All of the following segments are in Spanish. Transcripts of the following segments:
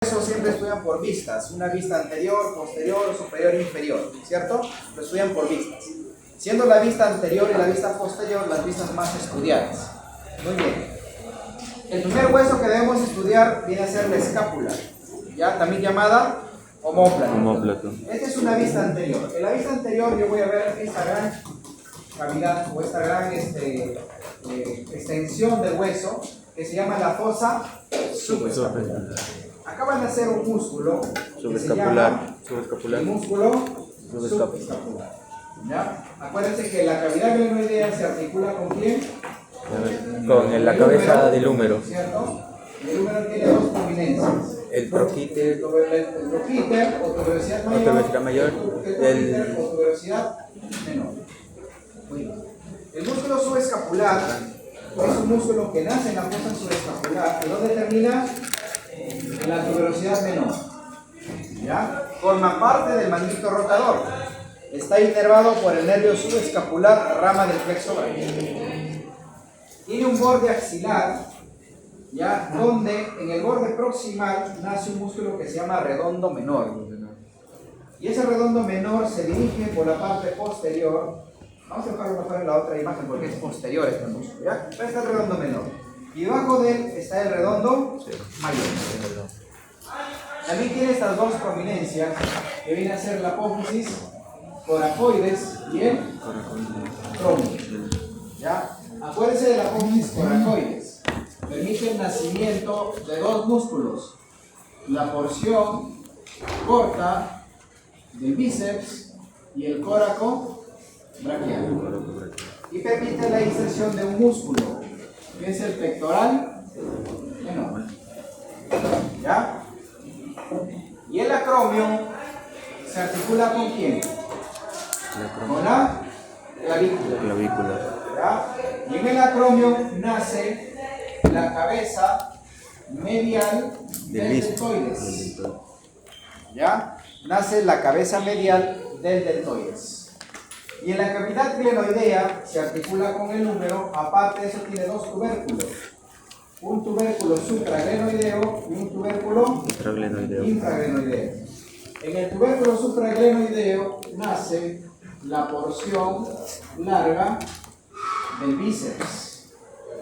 Eso siempre estudian por vistas, una vista anterior, posterior, superior e inferior, ¿cierto? Lo estudian por vistas. Siendo la vista anterior y la vista posterior las vistas más estudiadas. Muy bien. El primer hueso que debemos estudiar viene a ser la escápula, ¿ya? También llamada omóplato. Esta es una vista anterior. En la vista anterior yo voy a ver esta gran cavidad o esta gran extensión del hueso que se llama la fosa subescapular. Acá van a hacer un músculo que se llama el músculo subescapular. ¿Ya? Acuérdense que la cavidad glenoidea se articula ¿con quién? Con la cabeza del húmero. ¿Cierto? El húmero tiene dos prominencias. El troquíter. El troquíter o tuberosidad mayor. El o tuberosidad menor. Muy bien. El músculo subescapular es un músculo que nace en la fosa subescapular. ¿Y dónde termina? En la tuberosidad menor. ¿Ya? Forma parte del manguito rotador. Está inervado por el nervio subescapular, rama del plexo braquial. Tiene un borde axilar, ¿ya? Donde en el borde proximal nace un músculo que se llama redondo menor. Y ese redondo menor se dirige por la parte posterior. Vamos a dejarlo mejor en la otra imagen porque es posterior este músculo, ¿ya? Pero está el redondo menor. Y debajo de él está el redondo mayor. También tiene estas dos prominencias que viene a ser la apófisis coracoides y el trómico. ¿Ya? Acuérdense de la apófisis coracoides. Permite el nacimiento de dos músculos. La porción corta del bíceps y el coraco braquial. Y permite la inserción de un músculo, que es el pectoral menor. ¿Ya? Y el acromio se articula ¿con quién? Con la clavícula. ¿Ya? Y en el acromio nace la cabeza medial del deltoides. ¿Ya? Nace la cabeza medial del deltoides. Y en la cavidad glenoidea se articula con el húmero. Aparte de eso tiene dos tubérculos. Un tubérculo supraglenoideo y un tubérculo infraglenoideo. En el tubérculo supraglenoideo nace la porción larga del bíceps.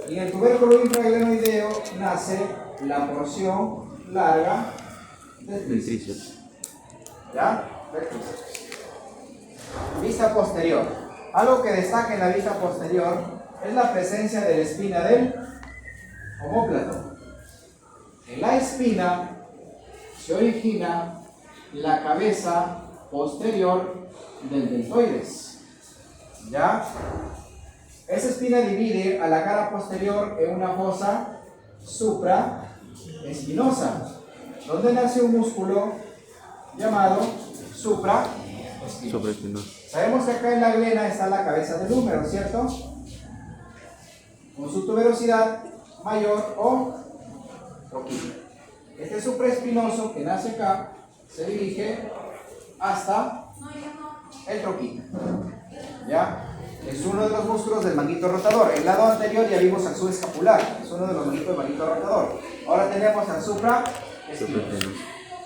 Y en el tubérculo infraglenoideo nace la porción larga del tríceps. ¿Ya? Vista posterior. Algo que destaca en la vista posterior es la presencia de la espina del omóplato. En la espina se origina la cabeza posterior del deltoides. ¿Ya? Esa espina divide a la cara posterior en una fosa supraespinosa, donde nace un músculo llamado supraespinoso. Sabemos que acá en la glena está la cabeza del húmero, ¿cierto? Con su tuberosidad mayor o troquíter. Este supraespinoso que nace acá se dirige hasta el troquíter. ¿Ya? Es uno de los músculos del manguito rotador. El lado anterior ya vimos al subescapular, es uno de los manguitos del manguito rotador. Ahora tenemos al supraespinoso.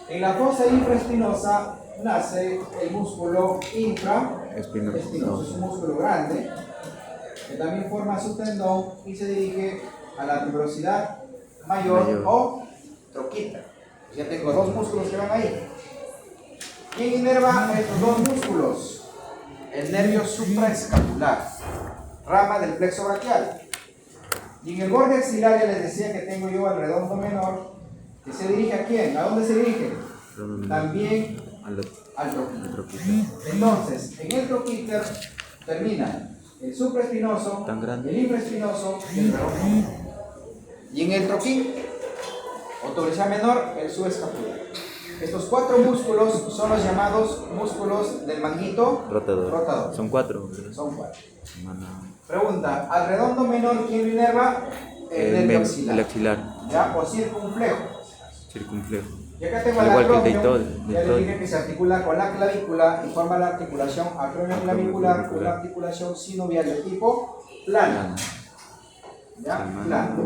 En la fosa infraespinosa nace el músculo infraespinoso. Es un músculo grande que también forma su tendón y se dirige a la tuberosidad mayor o troquíter. Ya tengo dos músculos que van ahí. ¿Quién inerva estos dos músculos? El nervio supraescapular, rama del plexo braquial. Y en el borde axilar ya les decía que tengo yo al redondo menor, que se dirige ¿a quién? ¿A dónde se dirige? También al troquíter. Entonces, en el troquíter termina el supraespinoso, el infraespinoso y el redondo. Y en el troquíter, o tuberosidad menor, el subescapular. Estos cuatro músculos son los llamados músculos del manguito rotador. Son cuatro. Son cuatro. Pregunta, ¿al redondo menor quién lo inerva? El nervio axilar. El axilar. ¿Ya? O circunflejo. Y acá tengo el acromio, ya le dije que se articula con la clavícula y forma la articulación acromioclavicular con la articulación sinovial de tipo plana. ¿Ya? Plana.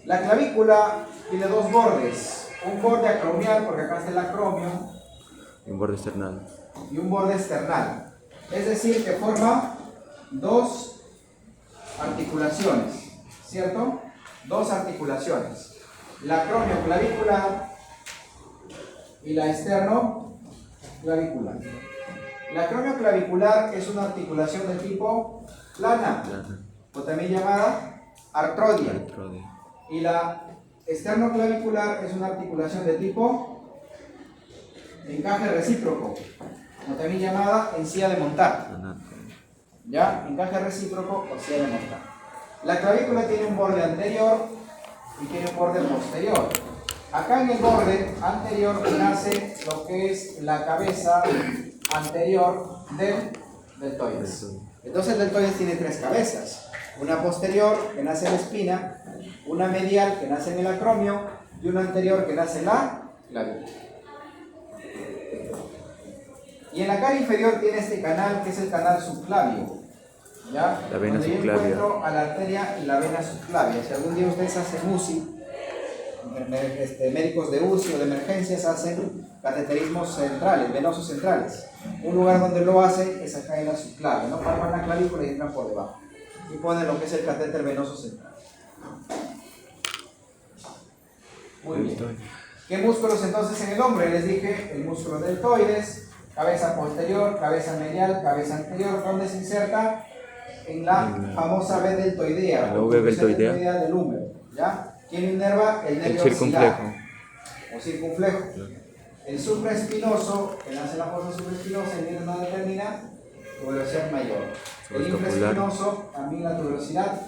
La clavícula tiene dos bordes, un borde acromial, porque acá está el acromio, Y un borde external. y un borde external. Es decir, que forma dos articulaciones, ¿cierto? Dos articulaciones. La acromioclavicular y la externoclavicular. La acromioclavicular es una articulación de tipo plana, o también llamada artrodia. Y la externoclavicular es una articulación de tipo encaje recíproco, o también llamada encía de montar. ¿Ya? Encaje recíproco o encía de montar. La clavícula tiene un borde anterior y tiene un borde posterior. Acá en el borde anterior nace lo que es la cabeza anterior del deltoides. Entonces el deltoides tiene tres cabezas. Una posterior que nace en la espina, una medial que nace en el acromio y una anterior que nace en la clavícula. Y en la cara inferior tiene este canal que es el canal subclavio. ¿Ya? La vena donde subclavia. yo encuentro a la arteria y la vena subclavia. Si algún día ustedes hacen UCI, médicos de UCI o de emergencias hacen cateterismos centrales, venosos centrales. Un lugar donde lo hacen es acá en la subclavia, no palpan la clavícula y entran por debajo. Y ponen lo que es el catéter venoso central. Muy bien. ¿Qué músculos entonces en el hombre? Les dije el músculo deltoides, cabeza posterior, cabeza medial, cabeza anterior. ¿Dónde se inserta? En la famosa V deltoidea, la V deltoidea del húmero. ¿Ya? ¿Quién inerva? El nervio circunflejo. O circunflejo. El supraespinoso, que nace en la fosa supraespinosa, el no determina tuberosidad mayor. El infraespinoso, también la tuberosidad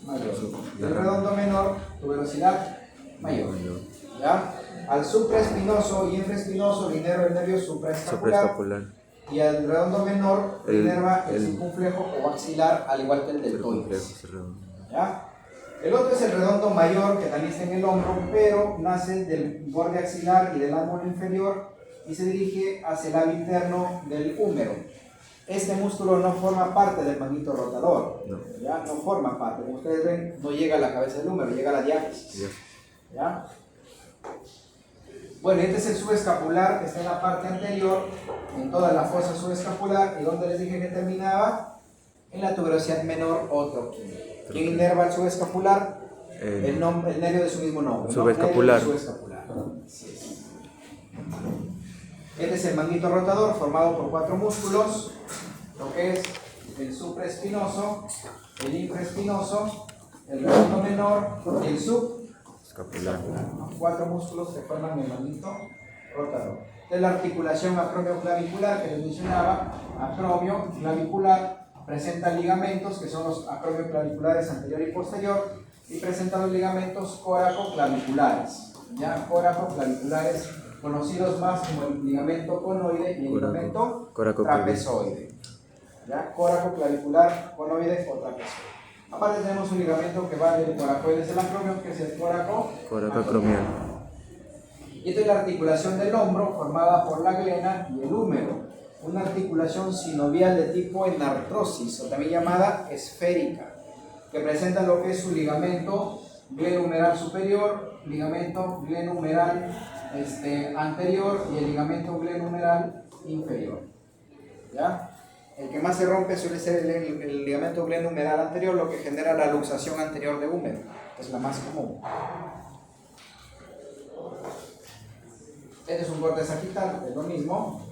mayor. El redondo menor, tuberosidad mayor. ¿Ya? Al supraespinoso y infraespinoso le inerva el nervio supraescapular. Y al redondo menor le inerva el circunflejo o axilar, al igual que el deltoides. ¿Ya? El otro es el redondo mayor, que también está en el hombro, pero nace del borde axilar y del ángulo inferior y se dirige hacia el labio interno del húmero. Este músculo no forma parte del manguito rotador. ¿Ya? No forma parte. Como ustedes ven, no llega a la cabeza del húmero, llega a la diáfisis. ¿Ya? Bueno, este es el subescapular, que está en la parte anterior, en toda la fosa subescapular, y donde les dije que terminaba, en la tuberosidad menor o troquina. ¿Quién inerva el subescapular? El nervio de su mismo nombre. Subescapular. Este es el manguito rotador, formado por cuatro músculos, lo que es el supraespinoso, el infraespinoso, el redondo menor y el subescapular. Cuatro músculos que forman el manguito rotador. De la articulación acromioclavicular que les mencionaba, acromioclavicular, presenta ligamentos que son los acromioclaviculares anterior y posterior, y presenta los ligamentos coracoclaviculares, ya coracoclaviculares, conocidos más como el ligamento conoide y el ligamento trapezoide. ¿Ya? Coracoclavicular, conoide o trapezoide. Aparte tenemos un ligamento que va del coracoides al acromio, que es el coracocromial. Y esta es la articulación del hombro formada por la glena y el húmero. Una articulación sinovial de tipo enartrosis, o también llamada esférica, que presenta lo que es su ligamento glenohumeral superior, ligamento glenohumeral anterior y el ligamento glenohumeral inferior. ¿Ya? El que más se rompe suele ser el ligamento glenohumeral anterior, lo que genera la luxación anterior de húmero, que es la más común. Este es un corte sagital, es lo mismo.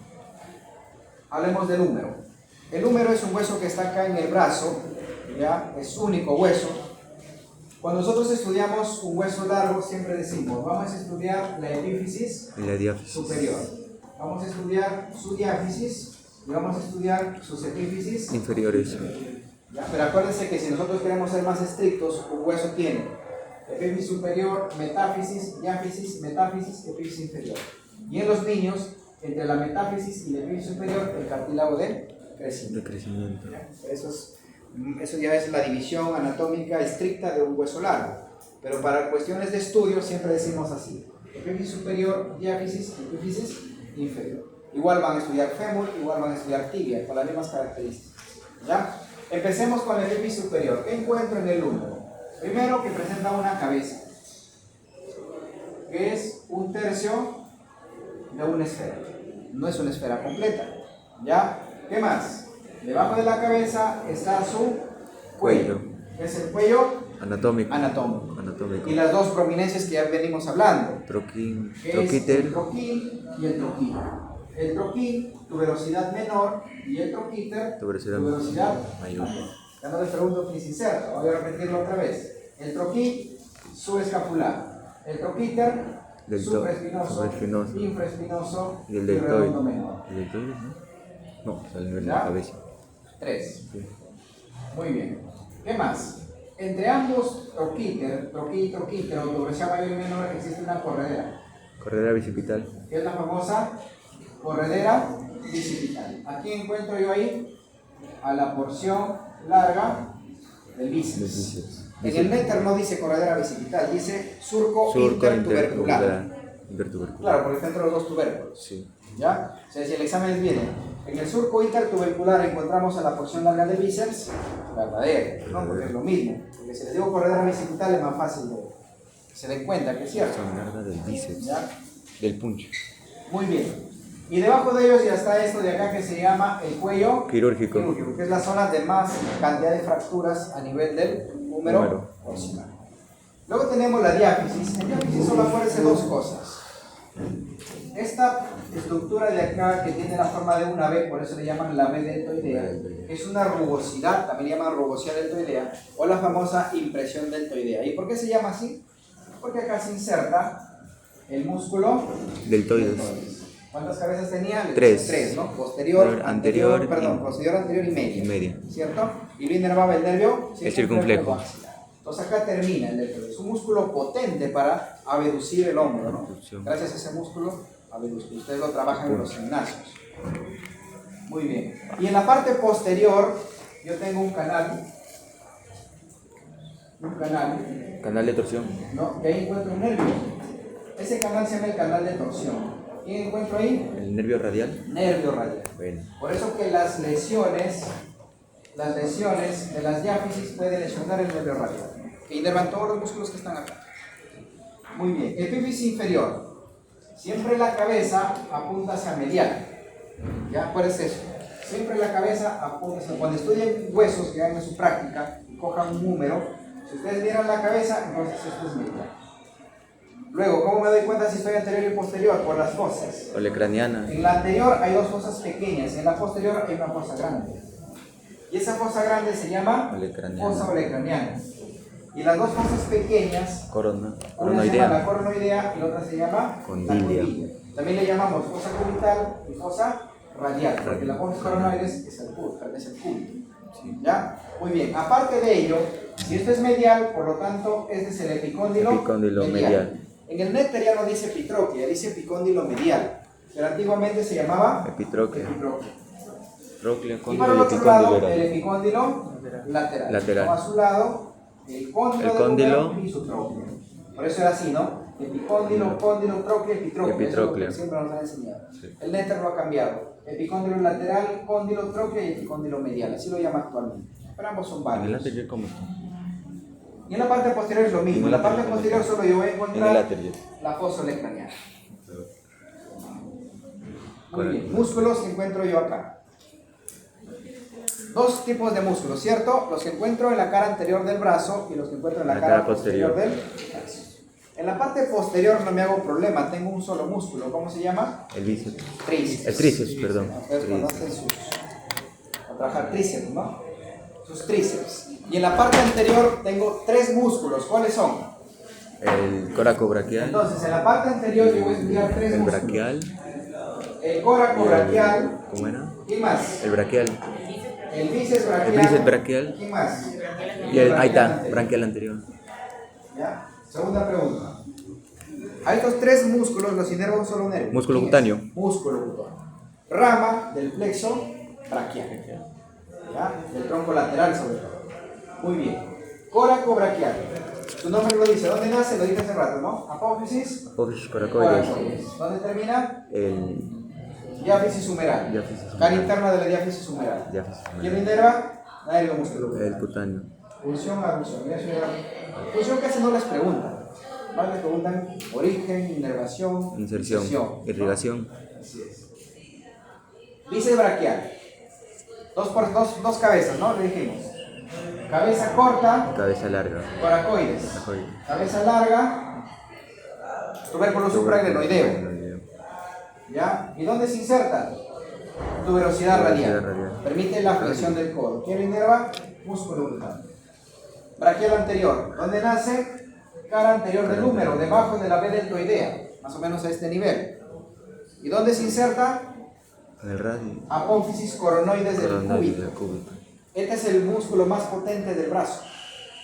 Hablemos del húmero. El húmero es un hueso que está acá en el brazo, ¿ya? Es único hueso. Cuando nosotros estudiamos un hueso largo, siempre decimos, vamos a estudiar la epífisis superior. Vamos a estudiar su diáfisis y vamos a estudiar sus epífisis inferiores. ¿Ya? Pero acuérdense que si nosotros queremos ser más estrictos, un hueso tiene epífisis superior, metáfisis, diáfisis, metáfisis, epífisis inferior. Y en los niños, entre la metáfisis y la epífisis superior, el cartílago de crecimiento. Eso ya es la división anatómica estricta de un hueso largo. Pero para cuestiones de estudio siempre decimos así: epífisis superior, diáfisis, epífisis inferior. Igual van a estudiar fémur, igual van a estudiar tibia, con las mismas características. ¿Ya? Empecemos con la epífisis superior. ¿Qué encuentro en el húmero? Primero, que presenta una cabeza. Ok, que es 1/3 de una esfera. No es una esfera completa. ¿Ya? ¿Qué más? Debajo de la cabeza está su cuello. ¿Qué es el cuello? Anatómico. Y las dos prominencias que ya venimos hablando. Troquín, Que es troquíter. el troquín y el troquín. El troquín, tuberosidad menor, y el troquíter, Tuberosidad mayor. Ya no les pregunto ni sincero, voy a repetirlo otra vez. El troquín, subescapular. El troquíter, supraespinoso, infraespinoso Y el redondo deltoide. menor. ¿El deltoide? No, está al nivel de ¿Ya? la cabeza. 3. Sí. Muy bien. ¿Qué más? Entre ambos troquíter o tuberosidad mayor y menor existe una corredera. Corredera bicipital. Que es la famosa corredera bicipital. Aquí encuentro yo ahí a la porción larga del bíceps. En el néctar no dice corredera bicipital, dice surco intertubercular. Claro, porque está entre los dos tubérculos. Sí. ¿Ya? O sea, si el examen viene, en el surco intertubercular encontramos a la porción larga del bíceps, verdadero, ¿no? Porque es lo mismo. Porque si les digo corredera bicipital es más fácil de que se den cuenta que es cierto. Son larga del bíceps. ¿Ya? Del puncho. Muy bien. Y debajo de ellos ya está esto de acá que se llama el cuello Quirúrgico. que es la zona de más cantidad de fracturas a nivel del húmero occipital. Luego tenemos la diáfisis. En diáfisis solo aparecen dos cosas. Esta estructura de acá que tiene la forma de una V, por eso le llaman la V deltoidea, es una rugosidad, también llaman rugosidad deltoidea, o la famosa impresión deltoidea. ¿Y por qué se llama así? Porque acá se inserta el músculo Deltoides. ¿Cuántas cabezas tenía? Tres. ¿no? Posterior, Anterior, posterior, anterior y media. Y media. ¿Cierto? Y lo inervaba el nervio El circunflejo. Entonces acá termina el deltoide. Es un músculo potente para abducir el hombro, ¿no? Abducción. Gracias a ese músculo, abducir. Ustedes lo trabajan en los gimnasios. Muy bien. Y en la parte posterior, yo tengo un canal. Canal de torsión. ¿No? Que ahí encuentro un nervio. Ese canal se llama el canal de torsión. ¿Quién encuentro ahí? El nervio radial. Nervio radial. Bueno. Por eso que las lesiones de las diáfisis pueden lesionar el nervio radial, que inervan todos los músculos que están acá. Muy bien. Epífisis inferior. Siempre la cabeza apunta hacia medial. ¿Ya? ¿Cuál es eso? Siempre la cabeza apunta hacia... Cuando estudien huesos, que hagan su práctica, y cojan un número, si ustedes miran la cabeza, entonces esto es medial. Luego, ¿cómo me doy cuenta si estoy anterior y posterior? Por las fosas. Olecraniana. En la anterior hay dos fosas pequeñas, en la posterior hay una fosa grande. Y esa fosa grande se llama fosa olecraniana. Y las dos fosas pequeñas, una se llama la coronoidea y la otra se llama condilia. La condilia. También le llamamos fosa cubital y fosa radial, porque la fosa coronoides es el cúbito. Sí. ¿Ya? Muy bien. Aparte de ello, si esto es medial, por lo tanto, este es el epicóndilo medial. En el néctar ya no dice epitróquea, dice epicóndilo medial, pero antiguamente se llamaba epitróquea. Y para el otro lado, el epicóndilo lateral. Como a su lado, el cóndilo y su tróquea. Por eso era así, ¿no? Epicóndilo, cóndilo, tróquea, epitróquea. Eso es lo que siempre nos han enseñado. Sí. El néctar lo ha cambiado. Epicóndilo lateral, cóndilo, tróquea y epicóndilo medial. Así lo llama actualmente. Pero ambos son válidos. ¿En el lateral cómo está? Y en la parte posterior es lo mismo. En la parte posterior solo yo voy a encontrar en la fosa olecraniana. Muy bien. Músculos que encuentro yo acá. Dos tipos de músculos, ¿cierto? Los que encuentro en la cara anterior del brazo y los que encuentro en la cara posterior del brazo. En la parte posterior no me hago problema, tengo un solo músculo. ¿Cómo se llama? El bíceps. Tríceps. El tríceps, perdón. A trabajar tríceps, ¿no? Sus tríceps. Y en la parte anterior tengo tres músculos. ¿Cuáles son? El coracobraquial. Entonces, en la parte anterior yo voy a estudiar tres músculos. El braquial. El coracobraquial. ¿Cómo era? ¿Quién más? El braquial. El bíceps braquial. El bíceps braquial. ¿Quién más? Y el, ahí está, branquial anterior. ¿Ya? Segunda pregunta. A estos tres músculos los inerva un solo nervio. Músculo cutáneo. Músculo cutáneo. Rama del plexo braquial. ¿Ya? Del tronco lateral sobre todo. Muy bien. Coracobraquial. Su nombre lo dice. ¿Dónde nace? Lo dije hace rato, ¿no? Apófisis. Apófisis coracoides. ¿Dónde termina? El diáfisis humeral. Cara interna de la diáfisis humeral. ¿Quién lo inerva? Nervio muscular. El cutáneo. Función, abducción. Función casi no les preguntan. Más le preguntan origen, inervación, Inserción. Irrigación. Así es. Bíceps braquial. Dos cabezas, ¿no? Le dijimos. Cabeza corta, Cabeza larga. coracoides. Coracoides. Cabeza larga, tubérculo supraglenoideo. Supraglenoideo. ¿Ya? ¿Y dónde se inserta? Tuberosidad Tuberosidad radial. radial. Permite la flexión del codo. ¿Quién lo inerva? Músculo glutánico. Braquial anterior. ¿Dónde nace? Cara anterior del húmero, debajo de la vena deltoidea, más o menos a este nivel. ¿Y dónde se inserta? En el radio. Apófisis coronoides del Coronoides del cúbito. cúbito. Este es el músculo más potente del brazo.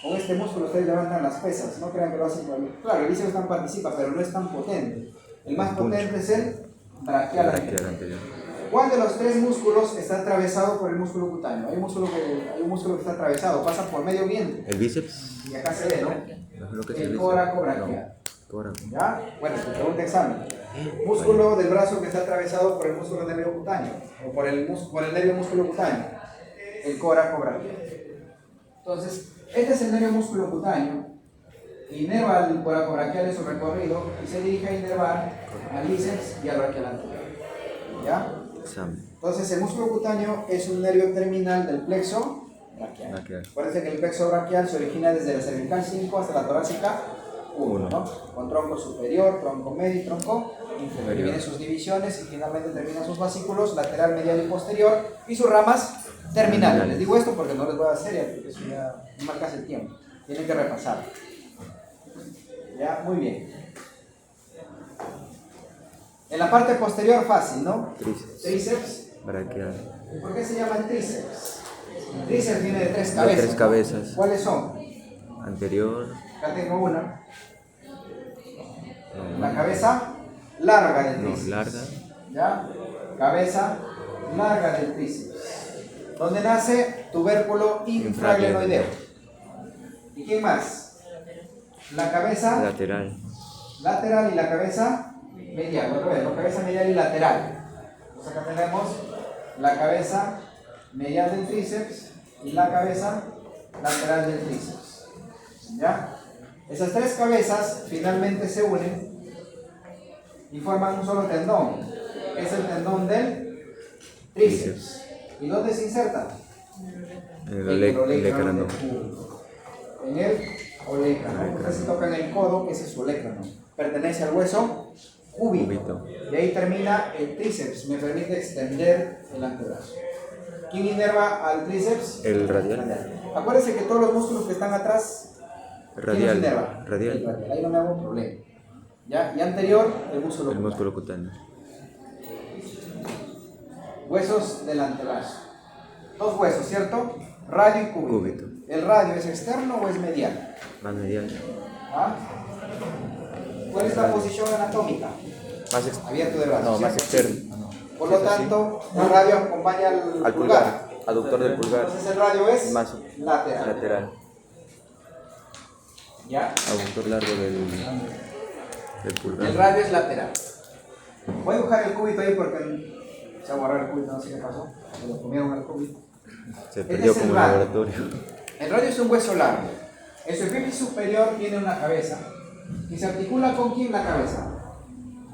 Con este músculo ustedes levantan las pesas, no crean que lo hacen con el... Claro, el bíceps también participa, pero no es tan potente. El más potente es el braquial anterior. anterior. ¿Cuál de los tres músculos está atravesado por el músculo cutáneo? Hay un músculo que está atravesado, pasa por medio vientre. El bíceps. Y acá se ve, ¿no? No es lo que se El dice. coracobraquial. No, coraco. ¿Ya? Bueno, te pregunta examen. Músculo del brazo que está atravesado por el músculo nervio cutáneo, o por el nervio músculo cutáneo. El coracobraquial. Entonces, este es el nervio músculo cutáneo. Inerva al coracobraquial en su recorrido y se dirige a inervar al bíceps y al braquial anterior. ¿Ya? Examen. Entonces, el músculo cutáneo es un nervio terminal del plexo braquial. Braquial. Acuérdense que el plexo braquial se origina desde la cervical 5 hasta la torácica 1, ¿no? Con tronco superior, tronco medio y tronco inferior. Vienen sus divisiones y finalmente terminan sus fascículos lateral, medial y posterior y sus ramas terminales. Les digo esto porque no les voy a hacer, porque eso ya no marcas el tiempo. Tienen que repasar. Ya, muy bien. En la parte posterior fácil, ¿no? Tríceps. Tríceps. Braquial. ¿Por qué se llama tríceps? Tríceps viene de tres De cabezas. tres cabezas. ¿No? ¿Cuáles son? Anterior. Acá tengo una. No, La cabeza larga del no, tríceps. larga. ¿Ya? Cabeza larga del tríceps. ¿Dónde nace? Tubérculo infraglenoideo. ¿Y quién más? La cabeza Lateral. lateral y la cabeza medial. Otra vez, la cabeza medial y lateral. Entonces acá tenemos la cabeza medial del tríceps y la cabeza lateral del tríceps. ¿Ya? Esas tres cabezas finalmente se unen y forman un solo tendón. Es el tendón del tríceps. ¿Y dónde se inserta? En el olecrano. del cúbito. En el olecrano. Ustedes se tocan el codo, ese es su olecrano. Pertenece al hueso cúbito. Y ahí termina el tríceps. Me permite extender el antebrazo. ¿Quién inerva al tríceps? El radial. Acuérdense que todos los músculos que están atrás, ¿quién los Radial. inerva? Radial. El radial. Ahí no me hago problema. ¿Ya? Y anterior, el músculo El cutáneo. músculo cutáneo. Huesos del antebrazo. Dos huesos, ¿cierto? Radio y cúbito. Cúbito. ¿El radio es externo o es medial? Más medial. ¿Ah? ¿Cuál es la posición anatómica? Más externo. Abierto de brazo. No, más ¿cierto? externo. Por lo tanto, el radio acompaña al Al pulgar. Aductor del pulgar. Entonces el radio es Más lateral. lateral. ¿Ya? Aductor largo del El pulgar. radio es lateral. Voy a dibujar el cúbito ahí porque se va a borrar el cúbito, no sé qué pasó. Se lo comieron al cúbito. Se Este perdió es el como radio. laboratorio. El radio es un hueso largo. En su epífisis superior tiene una cabeza. ¿Y se articula con quién la cabeza?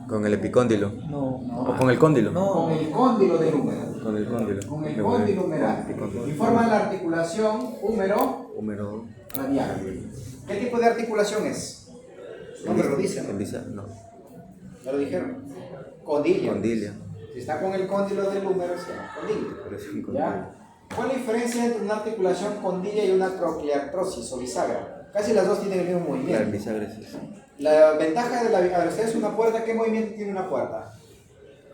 Con el epicóndilo. No. O con el cóndilo. Con el cóndilo del húmero. Con el cóndilo. Con el cóndilo humeral. Y forman la articulación húmero Húmero. radial. ¿Qué tipo de articulación es? No me lo dicen, ¿no? No. Ya lo dijeron. Condilio. Condilio. Si está con el cóndilo del húmero, se llama condilio. Pero es un condilio. ¿Ya? ¿Cuál es la diferencia entre una articulación condilla y una troquiartrosis o bisagra? Casi las dos tienen el mismo Claro, el movimiento. bisagra es eso. La ventaja de la bisagra, ustedes una puerta, ¿qué movimiento tiene una puerta?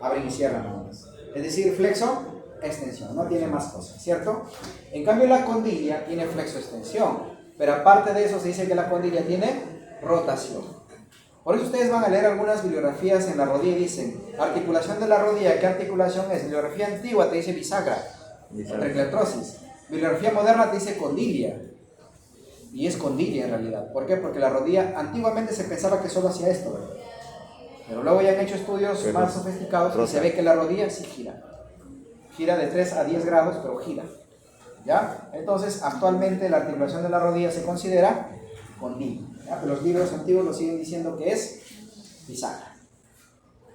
Abren y cierran nada más. Es decir, flexo, extensión, no tiene más cosas, ¿cierto? En cambio la condilla tiene flexo, extensión, pero aparte de eso se dice que la condilla tiene rotación. Por eso ustedes van a leer algunas bibliografías en la rodilla y dicen, articulación de la rodilla, ¿qué articulación es? Bibliografía antigua te dice bisagra, troquiartrosis. Bibliografía moderna te dice condilla. Y es condilla en realidad. ¿Por qué? Porque la rodilla antiguamente se pensaba que solo hacía esto, ¿verdad? Pero luego ya han hecho estudios Pero más sofisticados y se ve que la rodilla sí gira. Gira de 3 a 10 grados, pero gira. ¿Ya? Entonces, actualmente la articulación de la rodilla se considera condilla. ¿Ya? Pero los libros antiguos lo siguen diciendo que es bisagra.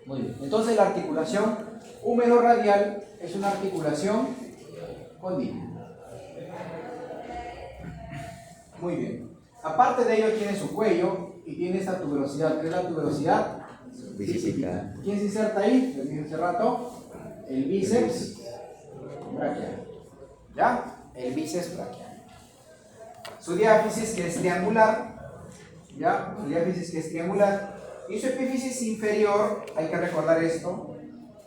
Muy bien. Entonces la articulación húmero-radial es una articulación condil. Muy bien. Aparte de ello tiene su cuello y tiene esta tuberosidad. ¿Qué es la tuberosidad? Bicipital. ¿Quién se inserta ahí? Les dije hace rato. El bíceps braquial. ¿Ya? El bíceps braquial. Su diáfisis que es triangular. ¿Ya? Su diáfisis que es triangular. Y su epífisis inferior, hay que recordar esto,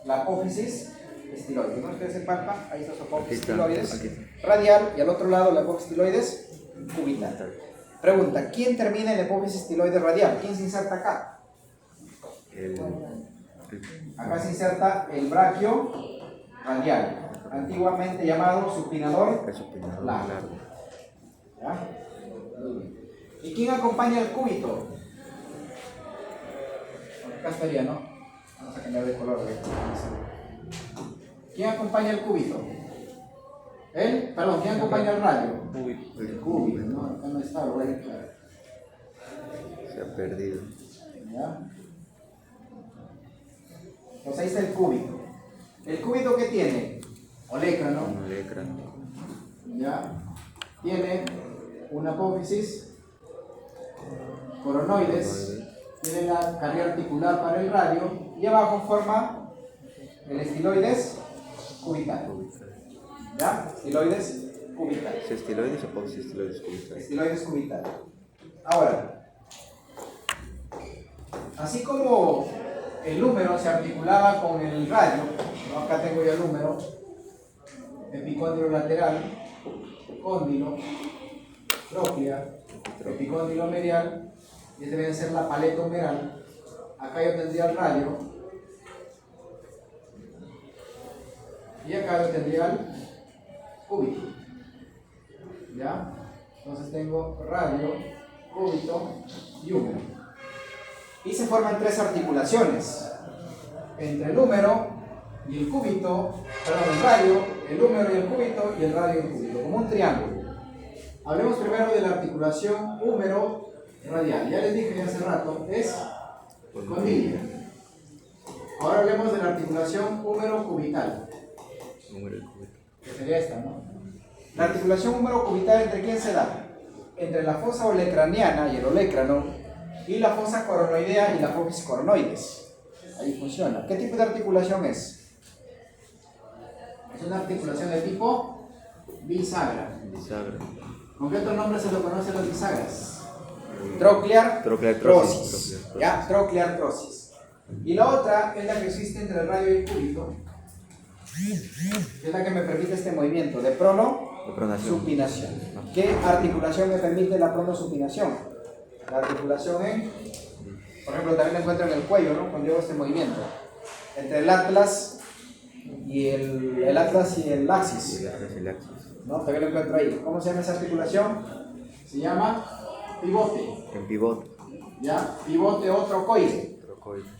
la apófisis estiloide. ¿No? Ustedes se palpa, ahí está su apófisis estiloides radial y al otro lado la apófisis estiloides cubital. Pregunta, ¿quién termina en la apófisis estiloide radial? ¿Quién se inserta acá? Acá se inserta el braquio radial, antiguamente llamado supinador largo. ¿Ya? ¿Y quién acompaña el cúbito? Acá estaría, ¿no? Vamos a cambiar de color. ¿Quién acompaña el cúbito? ¿Él? Perdón, ¿quién acompaña el radio? El cúbito, ¿no? Acá no está, lo voy a declarar. Se ha perdido. ¿Ya? Pues ahí está el cúbito. ¿El cúbito qué tiene? Olecrano. Un olecrano. ¿Ya? Tiene una apófisis, coronoides, tiene la carrera articular para el radio y abajo forma el estiloides cubital. ¿Ya? Estiloides cubital. ¿Es estiloides o post-estiloides cubital? Estiloides cubital. Ahora, así como el húmero se articulaba con el radio, ¿no? Acá tengo ya el húmero, epicóndilo lateral, cóndilo, tróclea, epicóndilo medial, y este debe ser la paleta humeral. Acá yo tendría el radio, y acá yo tendría el cúbito. ¿Ya? Entonces tengo radio, cúbito y húmero. Y se forman tres articulaciones entre el húmero y el cúbito, perdón, el radio, el húmero y el cúbito, y el radio y el cúbito, como un triángulo. Hablemos primero de la articulación húmero-radial. Ya les dije hace rato, es condilio. Ahora hablemos de la articulación húmero-cubital. Que sería esta, ¿no? La articulación húmero-cubital, ¿entre quién se da? Entre la fosa olecraniana y el olecrano, y la fosa coronoidea y la apófisis coronoides. Ahí funciona. ¿Qué tipo de articulación es? Es una articulación de tipo bisagra. Bisagra. ¿Con qué otro nombre se lo conoce a las bisagras? Trochlear trosis. ¿Ya? Trochlear trosis. Y la otra es la que existe entre el radio y el cúbito, que es la que me permite este movimiento de pronosupinación. ¿Qué articulación me permite la pronosupinación? La articulación en, por ejemplo, también la encuentro en el cuello, ¿no? Cuando yo hago este movimiento entre el atlas y el atlas y el axis, ¿no? También lo encuentro ahí. ¿Cómo se llama esa articulación? Se llama pivote. En pivote. ¿Ya? Pivote o trocoide.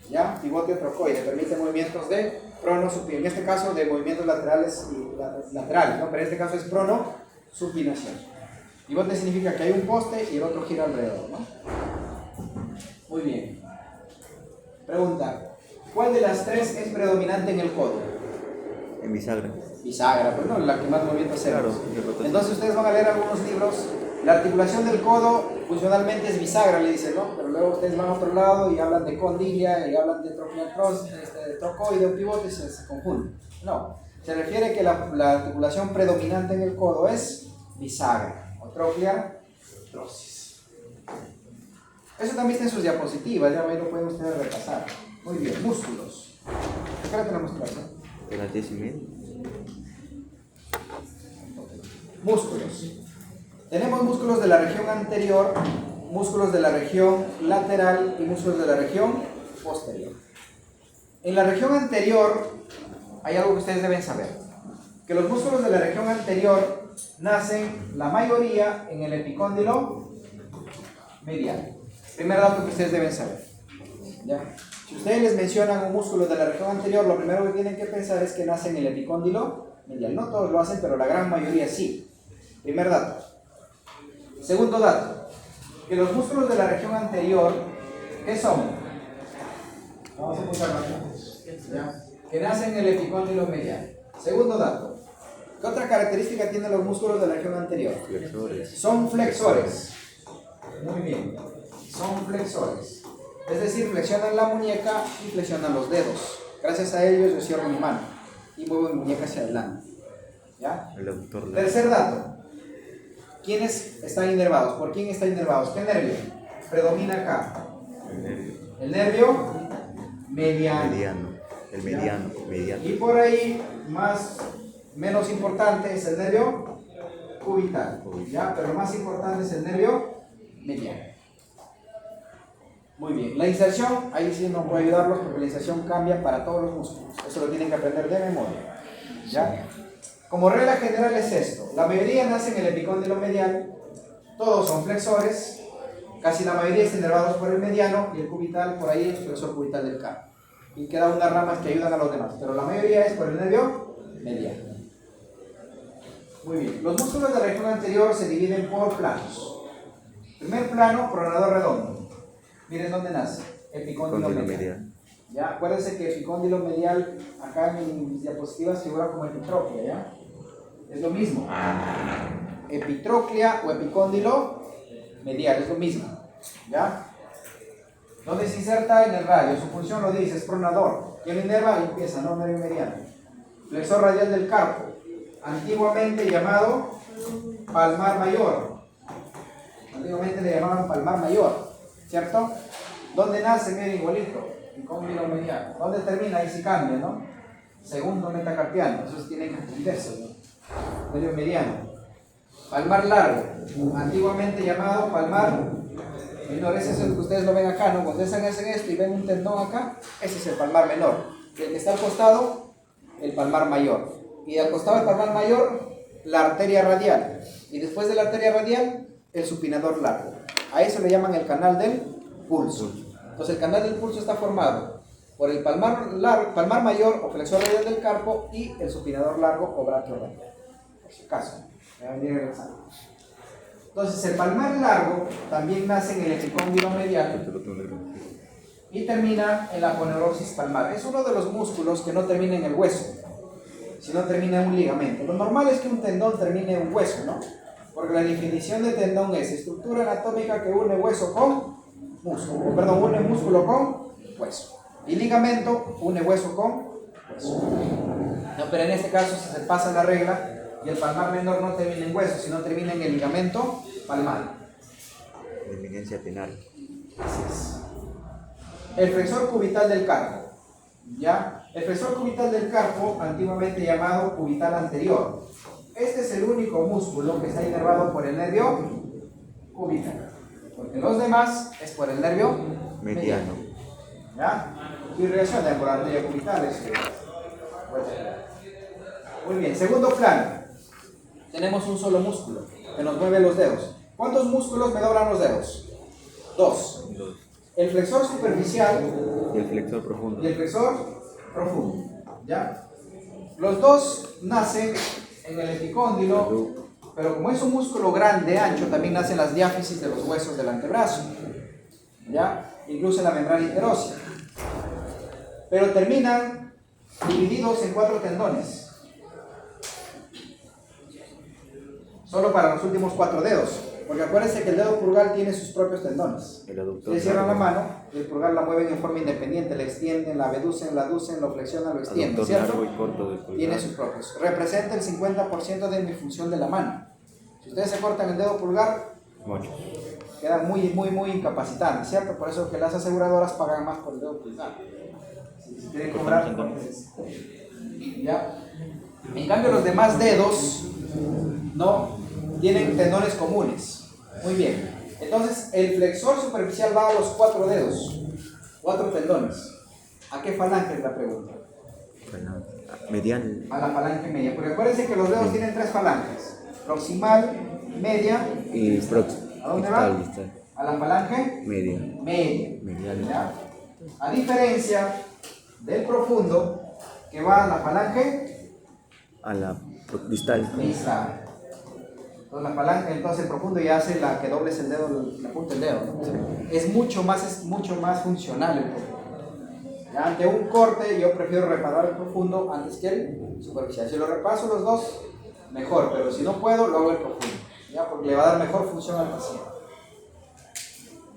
¿Ya? Pivote o trocoide. Permite movimientos de pronosupinación. En este caso de movimientos laterales y laterales, ¿no? Pero en este caso es pronosupinación. Pivote significa que hay un poste y el otro gira alrededor, ¿no? Muy bien. Pregunta. ¿Cuál de las tres es predominante en el codo? En bisagra. Bisagra, pues no, la que más movimiento hacemos. Claro. Entonces ustedes van a leer algunos libros. La articulación del codo funcionalmente es bisagra, le dicen, ¿no? Pero luego ustedes van a otro lado y hablan de condilia y hablan de trocoide o pivote y se confunden. No, se refiere que la articulación predominante en el codo es bisagra o trochlear trosis. Eso también está en sus diapositivas, ya ahí lo pueden ustedes repasar. Muy bien, músculos. ¿Qué hora tenemos clase? De las 10:30. Músculos. Tenemos músculos de la región anterior, músculos de la región lateral y músculos de la región posterior. En la región anterior hay algo que ustedes deben saber, que los músculos de la región anterior nacen la mayoría en el epicóndilo medial. Primer dato que ustedes deben saber. ¿Ya? Si ustedes les mencionan un músculo de la región anterior, lo primero que tienen que pensar es que nace en el epicóndilo medial. No todos lo hacen, pero la gran mayoría sí. Primer dato. Segundo dato. que los músculos de la región anterior, ¿qué son? Vamos a apuntarlo aquí. ¿Ya? Que nacen en el epicóndilo medial. Segundo dato. ¿Qué otra característica tienen los músculos de la región anterior? Flexores. Son flexores. Muy bien. Son flexores. Es decir, flexionan la muñeca y flexionan los dedos. Gracias a ellos yo cierro mi mano y muevo mi muñeca hacia adelante. ¿Ya? El aductor largo. Tercer dato. ¿Quiénes están inervados? ¿Por quién están inervados? ¿Qué nervio predomina acá? El nervio. El nervio mediano. Mediano. El mediano. Mediano. Y por ahí, menos importante es el nervio cubital. ¿Ya? Pero lo más importante es el nervio mediano. Muy bien. La inserción, ahí sí no puedo ayudarlos porque la inserción cambia para todos los músculos. Eso lo tienen que aprender de memoria. ¿Ya? Como regla general es esto. La mayoría nace en el epicóndilo medial. Todos son flexores. Casi la mayoría están inervados por el mediano y el cubital por ahí es el flexor cubital del carpo. Y quedan unas ramas que ayudan a los demás. Pero la mayoría es por el nervio mediano. Muy bien. Los músculos de la región anterior se dividen por planos. Primer plano, pronador redondo. Miren dónde nace. Epicóndilo medial. ¿Ya? Acuérdense que epicóndilo medial, acá en mis diapositivas figura como epitroclea, ¿ya? Es lo mismo. Epitroclea o epicóndilo medial, es lo mismo. ¿Ya? ¿Dónde se inserta? En el radio. Su función lo dice, es pronador. ¿Quién inerva? Empieza, no nervio mediano. Flexor radial del carpo. Antiguamente llamado palmar mayor. Antiguamente le llamaban palmar mayor. ¿Cierto? ¿Dónde nace? Miren, igualito. Epicóndilo mediano. ¿Dónde termina? Ahí sí cambia, ¿no? Segundo metacarpiano. Eso sí tiene que entenderse, ¿no? Nervio mediano. Palmar largo. Antiguamente llamado palmar menor. Ese es el que ustedes lo ven acá, ¿no? Cuando hacen esto y ven un tendón acá, ese es el palmar menor. Y el que está al costado, el palmar mayor. Y al costado del palmar mayor, la arteria radial. Y después de la arteria radial, el supinador largo. A eso le llaman el canal del pulso. Entonces el canal del pulso está formado por el palmar mayor o flexor radial del carpo y el supinador largo o braquio radial. Por si acaso. Entonces el palmar largo también nace en el epicóndilo medial y termina en la aponeurosis palmar. Es uno de los músculos que no termina en el hueso, sino termina en un ligamento. Lo normal es que un tendón termine en un hueso, ¿no? Porque la definición de tendón es estructura anatómica que une hueso con músculo. Perdón, une músculo con hueso. Y ligamento une hueso con hueso. No, pero en este caso se pasa la regla y el palmar menor no termina en hueso, sino termina en el ligamento palmar. Eminencia penal. Así es. El flexor cubital del carpo. ¿Ya? El flexor cubital del carpo, antiguamente llamado cubital anterior. Este es el único músculo que está inervado por el nervio cubital. Porque los demás es por el nervio mediano. ¿Ya? Y reacciona por la arteria cubital. Muy bien, segundo plano. Tenemos un solo músculo que nos mueve los dedos. ¿Cuántos músculos me doblan los dedos? Dos. El flexor superficial Y el flexor profundo. y el flexor profundo. ¿Ya? Los dos nacen en el epicóndilo, pero como es un músculo grande, ancho, también nacen las diáfisis de los huesos del antebrazo. ¿Ya? Incluso en la membrana interósea. Pero terminan divididos en 4 tendones. Solo para los últimos 4 dedos. Porque acuérdense que el dedo pulgar tiene sus propios tendones. Le cierran la mano y el pulgar la mueven en forma independiente, la extienden, la abducen, la aducen, lo flexionan, lo extienden, ¿cierto? Tiene sus propios. Representa el 50% de mi función de la mano. Si ustedes se cortan el dedo pulgar, quedan muy incapacitados, ¿cierto? Por eso que las aseguradoras pagan más por el dedo pulgar. Si quieren cobrar, ¿ya? En cambio los demás dedos no tienen tendones comunes. Muy bien. Entonces el flexor superficial va a los 4 dedos, 4 tendones. ¿A qué falange es la pregunta? Medial. A la falange media. Porque acuérdense que los dedos tienen 3 falanges: proximal, media y próximo. ¿A dónde va? Distal. A la falange Media. medial. ¿Ya? A diferencia del profundo, que va a la falange A la distal. distal. Entonces la palanca, entonces el profundo ya hace la que dobles el dedo, la punta del dedo, ¿no? Sí. Es mucho más funcional el profundo. Ya, ante un corte yo prefiero reparar el profundo antes que el superficial. Si lo repaso los dos, mejor, pero si no puedo, lo hago el profundo, ¿ya? Porque le va a dar mejor función al paciente.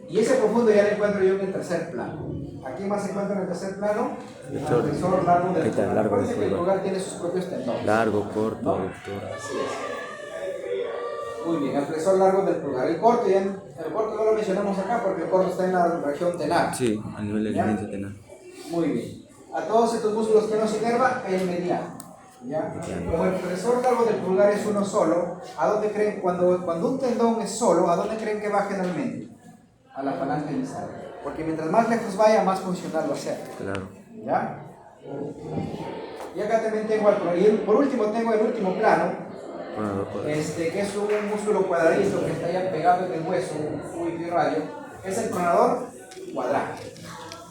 Y ese profundo ya lo encuentro yo en el tercer plano. ¿Aquí más se encuentra en el tercer plano? El flexor largo del Ahí está, pulgar. largo del Acuérdense que el pulgar. pulgar tiene sus propios tendones. Largo, corto, ¿No? aductor. Así es. Muy bien, el flexor largo del pulgar. El corto no lo mencionamos acá porque el corto está en la región tenar. Sí, a nivel de ¿Ya? eminencia tenar. Muy bien. A todos estos músculos que nos inerva, el mediano. ¿Ya? Como el flexor largo del pulgar es uno solo, ¿a dónde creen cuando un tendón es solo, a dónde creen que va generalmente? A la falange inicial. Porque mientras más lejos vaya, más funcional va a ser. Claro. ¿Ya? Y acá también tengo por último tengo el último plano, Bueno, que es un músculo cuadradizo que está ya pegado en el hueso, un cúbito y radio, es el pronador cuadrado.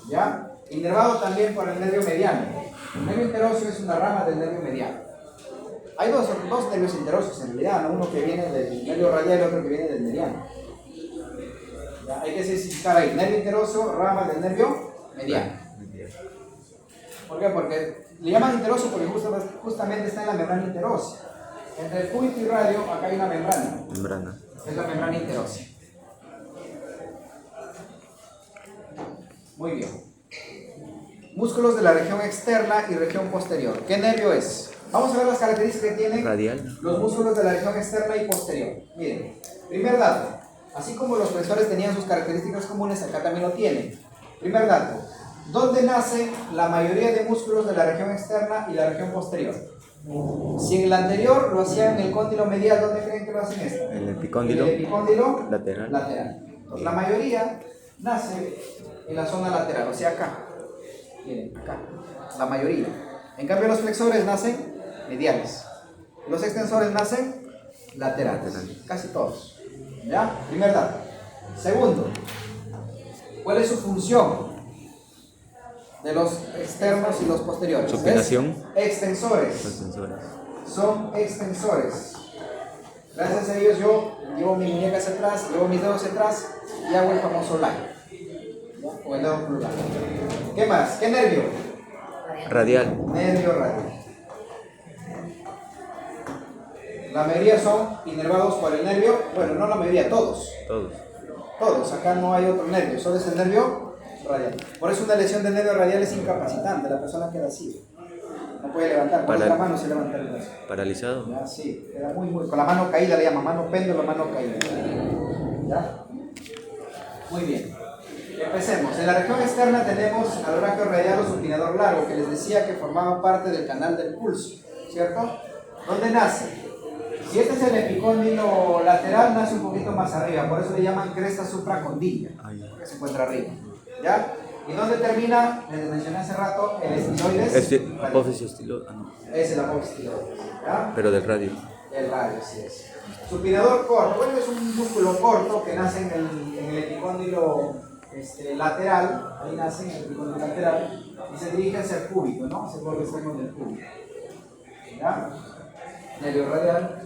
¿Ya? Inervado también por el nervio mediano. El nervio interóseo es una rama del nervio mediano. Hay dos nervios interóseos en realidad, ¿no? Uno que viene del nervio radial y otro que viene del mediano. ¿Ya? Hay que especificar ahí, nervio interóseo, rama del nervio mediano. ¿Por qué? Porque le llaman interóseo porque justamente está en la membrana interósea. Entre el cúbito y radio, acá hay una membrana. Membrana. Es la membrana interósea. Muy bien. Músculos de la región externa y región posterior. ¿Qué nervio es? Vamos a ver las características que tienen Radial. los músculos de la región externa y posterior. Miren, primer dato. Así como los flexores tenían sus características comunes, acá también lo tienen. Primer dato. ¿Dónde nace la mayoría de músculos de la región externa y la región posterior? Si en el anterior lo hacían en el cóndilo medial, ¿dónde creen que lo hacen esta? En el epicóndilo. En el epicóndilo Lateral. Entonces, la mayoría nace en la zona lateral, o sea acá. Miren, acá. La mayoría. En cambio los flexores nacen mediales. Los extensores nacen laterales. Casi todos. ¿Ya? Primer dato. Segundo, ¿cuál es su función de los externos y los posteriores? Supinación. Extensores. Los sensores. Son extensores. Gracias a ellos yo llevo mi muñeca hacia atrás, llevo mis dedos hacia atrás y hago el famoso line. ¿Ya? Con el dedo pulgar. ¿Qué más? ¿Qué nervio? Radial. Nervio radial. La mayoría son inervados por el nervio, bueno, no la mayoría, todos. Todos. Todos, acá no hay otro nervio, solo es el nervio radial. Por eso una lesión del nervio radial es incapacitante, la persona queda así. No puede levantar, con la mano se levanta el brazo. Paralizado. ¿Ya? Sí, queda muy, con la mano caída le llama, mano péndulo, mano caída. ¿Ya? Muy bien. Empecemos. En la región externa tenemos al brachio radial o supinador largo, que les decía que formaba parte del canal del pulso, ¿cierto? ¿Dónde nace? Si este es el epicóndilo lateral, nace un poquito más arriba, por eso le llaman cresta supracondilla, porque se encuentra arriba. ¿Ya? ¿Y dónde termina? Les mencioné hace rato, el estiloides. Apófisis estilo. No. Es el apófisis estiloides. ¿Ya? Pero del radio. El radio, sí es. Supinador corto, bueno, es un músculo corto que nace en el epicóndilo lateral, ahí nace en el epicóndilo lateral, y se dirige hacia el cúbito, ¿no? Hacia el borde externo del cúbito. ¿Ya? Nervio radial.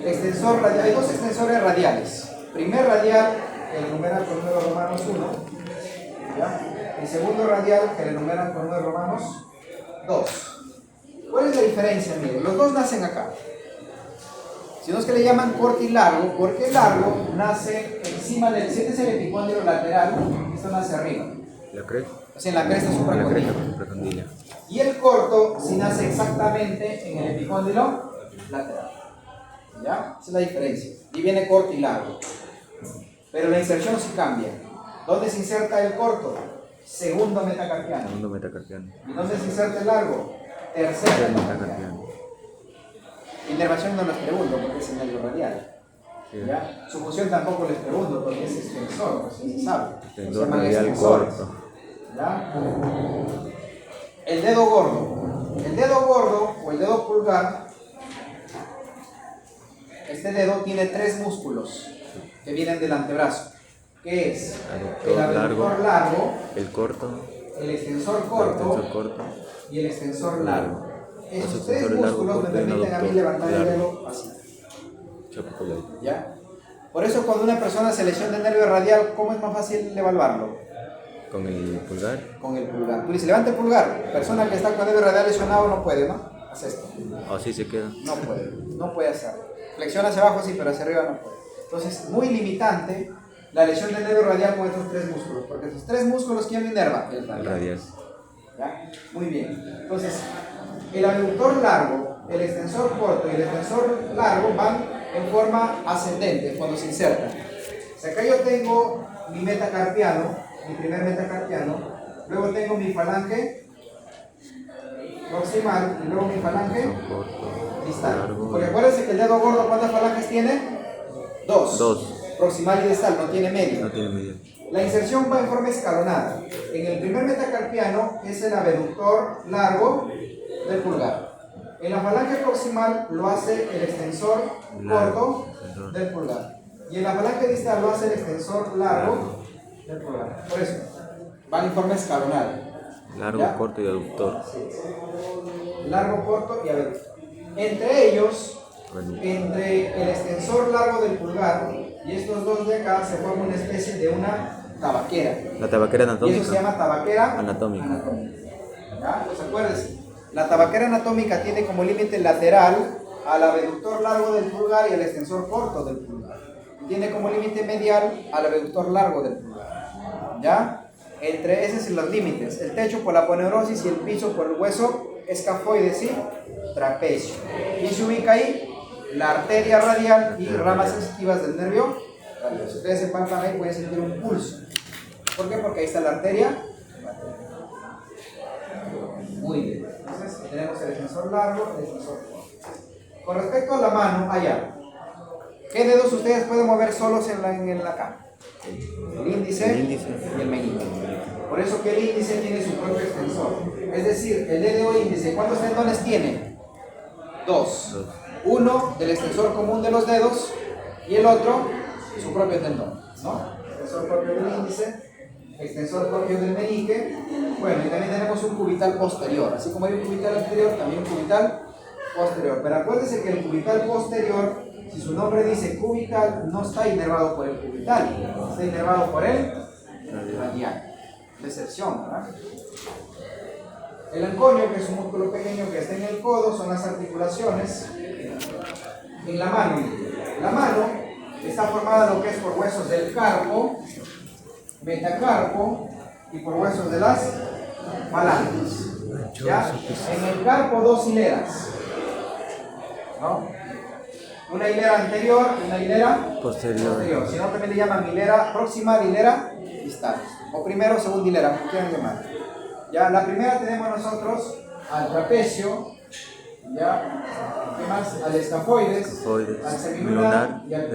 Extensor radial, hay dos extensores radiales. Primer radial, que le enumeran con números romanos 1. ¿Ya? El segundo radial, que le enumeran con números romanos 2. ¿Cuál es la diferencia? Miren, los dos nacen acá. Si no es que le llaman corto y largo, porque el largo nace encima del. Si este es el epicóndilo lateral, esto nace arriba. ¿La cresta? O sea, en la cresta La supracondilla. cresta supracondilla. Y el corto si nace exactamente en el epicóndilo lateral. ¿Ya? Esa es la diferencia. Y viene corto y largo. Pero la inserción sí cambia. ¿Dónde se inserta el corto? Segundo metacarpiano. Segundo metacarpiano. ¿Y dónde se inserta el largo? Tercer metacarpiano. Inervación no les pregunto porque es el nervio radial. Sí. ¿Ya? Su función tampoco les pregunto porque es extensor, pues se sabe. Extensor radial corto. ¿Ya? El dedo gordo. El dedo gordo o el dedo pulgar, este dedo tiene tres músculos que vienen del antebrazo. ¿Qué es? El abductor largo, el corto, el extensor corto, y el extensor largo. Esos tres músculos me permiten a mí levantar el dedo así. ¿Ya? Por eso cuando una persona se lesiona el nervio radial, ¿cómo es más fácil evaluarlo? Con el pulgar. Con el pulgar. Tú dices, levanta el pulgar. Persona que está con el nervio radial lesionado no puede, ¿no? Haz esto. Así se queda. No puede hacerlo. Flexiona hacia abajo sí, pero hacia arriba no puede. Entonces, muy limitante la lesión del nervio radial con estos tres músculos, porque estos tres músculos, ¿quién lo inerva? El Radial. ¿Ya? Muy bien. Entonces, el abductor largo, el extensor corto y el extensor largo van en forma ascendente cuando se insertan. O sea, acá yo tengo mi metacarpiano, mi primer metacarpiano, luego tengo mi falange proximal y luego mi falange distal. Porque acuérdense que el dedo gordo, ¿cuántas falanges tiene? Dos. Proximal y distal, no tiene medio. No tiene medio. La inserción va en forma escalonada. En el primer metacarpiano es el abductor largo del pulgar. En la falange proximal lo hace el extensor corto del pulgar. Y en la falange distal lo hace el extensor largo del pulgar. Por eso, van en forma escalonada. Largo, ¿Ya? corto y aductor. Largo, corto y abductor. Entre ellos, Bueno. entre el extensor largo del pulgar y estos dos de acá, se forma una especie de una tabaquera. La tabaquera Y anatómica. eso se llama tabaquera Anatómica. ¿Ya? Pues acuérdense, la tabaquera anatómica tiene como límite lateral al abductor largo del pulgar y al extensor corto del pulgar. Y tiene como límite medial al abductor largo del pulgar. ¿Ya? Entre esos son los límites. El techo por la aponeurosis y el piso por el hueso escafoides y trapecio. ¿Quién se ubica ahí? La arteria radial y ramas sensitivas del nervio radial. Si ustedes se palpan ahí, pueden sentir un pulso. ¿Por qué? Porque ahí está la arteria. Muy bien. Entonces tenemos el extensor largo y el extensor corto. Con respecto a la mano, allá. ¿Qué dedos ustedes pueden mover solos en la cama? El índice y el meñique. Por eso que el índice tiene su propio extensor. Es decir, el dedo índice, ¿cuántos tendones tiene? Dos. Uno del extensor común de los dedos y el otro su propio tendón, ¿no? Extensor propio del índice, extensor propio del meñique. Bueno, y también tenemos un cubital posterior. Así como hay un cubital anterior, también un cubital posterior. Pero acuérdense que el cubital posterior, si su nombre dice cubital, no está inervado por el cubital, está inervado por el radial. Decepción, ¿verdad? El anconio, que es un músculo pequeño que está en el codo, son las articulaciones en la mano. La mano está formada lo que es por huesos del carpo, metacarpo y por huesos de las falanges. ¿Ya? En el carpo dos hileras, ¿no? Una hilera anterior y una hilera posterior. Si no, también le llaman hilera proximal, hilera distal. O primero o segunda hilera, como quieran llamar. Ya, la primera tenemos nosotros al trapecio, ya, ¿qué más? Al escafoides, al semilunar y al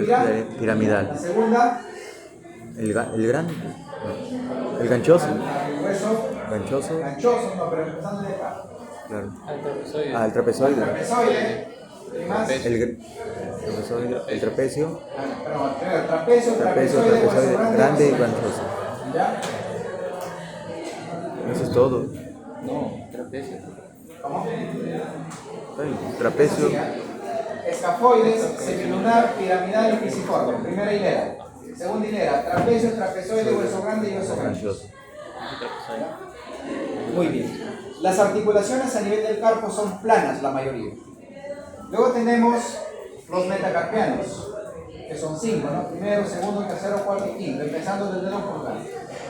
piramidal. La segunda, El grande. El ganchoso. al hueso ganchoso, no, pero empezando de acá. Claro. Al trapezoide. Al trapezoide. Al trapezoide, ¿qué más? El trapecio. Perdón, el trapecio, Trapezoide hueso grande y hueso ganchoso. ¿Ya? Eso es todo. No, trapecio. ¿Cómo? Trapecio. Escafoides, semilunar, piramidal y pisiforme. Primera hilera. Segunda hilera, trapecio, trapezoide, hueso grande y hueso ganchoso. Muy bien. Las articulaciones a nivel del carpo son planas, la mayoría. Luego tenemos los metacarpianos, que son 5, ¿no? Primero, segundo, tercero, cuarto y quinto, empezando desde el pulgar.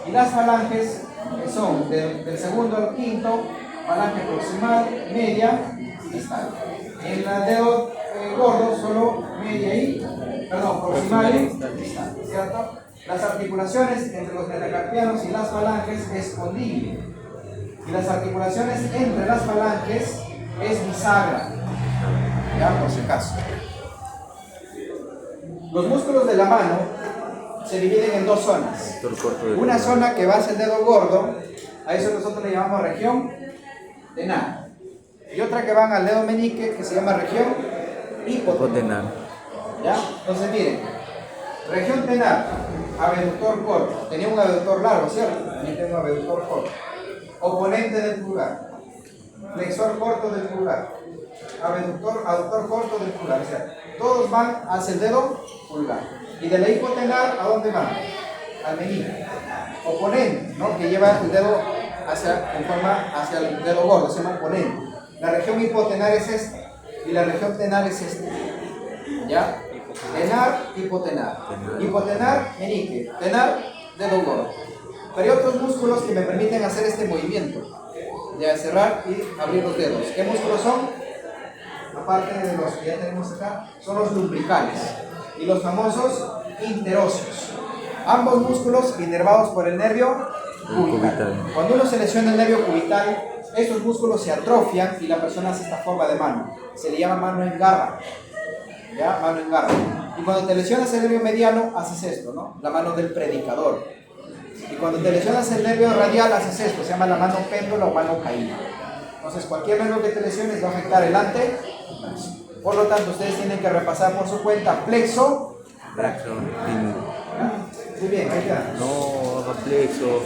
Y las falanges, que son del segundo al quinto, falange proximal, media y distal. En el dedo gordo, solo media y, proximal y distal, ¿cierto? Las articulaciones entre los metacarpianos y las falanges es condyle. Y las articulaciones entre las falanges es bisagra. Ya, por si acaso. Los músculos de la mano se dividen en dos zonas. Una zona que va hacia el dedo gordo, a eso nosotros le llamamos región tenar. Y otra que van al dedo meñique, que se llama región hipotenar. ¿Ya? Entonces miren, región tenar, abductor corto. Tenía un abductor largo, ¿cierto? También tengo un abductor corto. Oponente del pulgar. flexor corto del pulgar, abductor, aductor corto del pulgar. O sea, todos van hacia el dedo pulgar. Y de la hipotenar, ¿a dónde van? Al meñique. Oponente, ¿no? Que lleva el dedo en forma hacia el dedo gordo, se llama oponente. La región hipotenar es esta y la región tenar es esta. ¿Ya? Tenar, hipotenar. Hipotenar, meñique. Tenar, dedo gordo. Pero hay otros músculos que me permiten hacer este movimiento. Ya, cerrar y abrir los dedos. ¿Qué músculos son? Aparte de los que ya tenemos acá, son los lumbricales y los famosos interóseos. Ambos músculos inervados por el nervio cubital. Cuando uno se lesiona el nervio cubital, estos músculos se atrofian y la persona hace esta forma de mano. Se le llama mano en garra. ¿Ya? Mano en garra. Y cuando te lesionas el nervio mediano, haces esto, ¿no? La mano del predicador. Y cuando te lesionas el nervio radial, haces esto. Se llama la mano péndola o mano caída. Entonces, cualquier nervio que te lesiones va a afectar el ante. Por lo tanto, ustedes tienen que repasar por su cuenta flexo, Flexo. muy bien, ahí queda. No, haga flexo.